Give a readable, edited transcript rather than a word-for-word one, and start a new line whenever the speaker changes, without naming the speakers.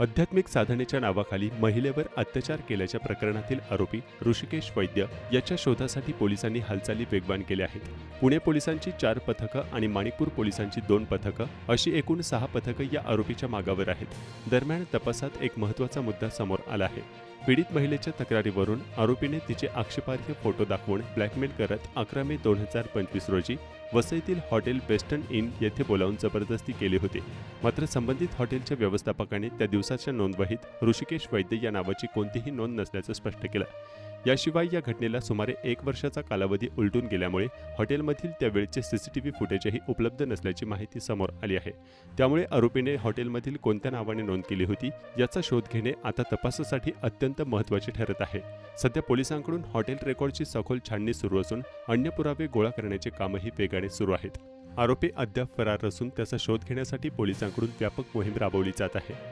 आध्यात्मिक साधनेच्या नावाखाली महिलेवर अत्याचार केल्याच्या प्रकरणातील आरोपी ऋषिकेश वैद्य याच्या शोधासाठी पोलिसांनी हालचाली वेगवान केल्या आहेत. पुणे पोलिसांची 4 पथकं आणि माणिकपूर पोलिसांची 2 पथकं अशी एकूण 6 पथकं या आरोपीच्या मागावर आहेत. दरम्यान तपासात एक महत्त्वाचा मुद्दा समोर आला आहे. पीडित महिलेच्या तक्रारीवरून आरोपीने तिचे आक्षेपार्ह फोटो दाखवून ब्लॅकमेल करत 11 मे 2025 रोजी वसईतील हॉटेल वेस्टर्न इन येथे बोलावून जबरदस्ती केली होती. मात्र संबंधित हॉटेलच्या व्यवस्थापकाने त्या दिवसाच्या नोंदवहीत ऋषिकेश वैद्य या नावाची कोणतीही नोंद नसल्याचं स्पष्ट केलं. याशिवाय या घटनेला सुमारे 1 वर्षाचा कालावधी उलटून गेल्यामुळे हॉटेलमधील त्यावेळचे सीसीटीव्ही फुटेजही उपलब्ध नसल्याची माहिती समोर आली आहे. त्यामुळे आरोपीने हॉटेलमधील कोणत्या नावाने नोंद केली होती याचा शोध घेणे आता तपासासाठी अत्यंत महत्त्वाचे ठरत आहे. सध्या पोलिसांकडून हॉटेल रेकॉर्डची सखोल छाननी सुरू असून अन्य पुरावे गोळा करण्याचे कामही वेगाने सुरू आहेत. आरोपी अद्याप फरार असून त्याचा शोध घेण्यासाठी पोलिसांकडून व्यापक मोहीम राबवली जात आहे.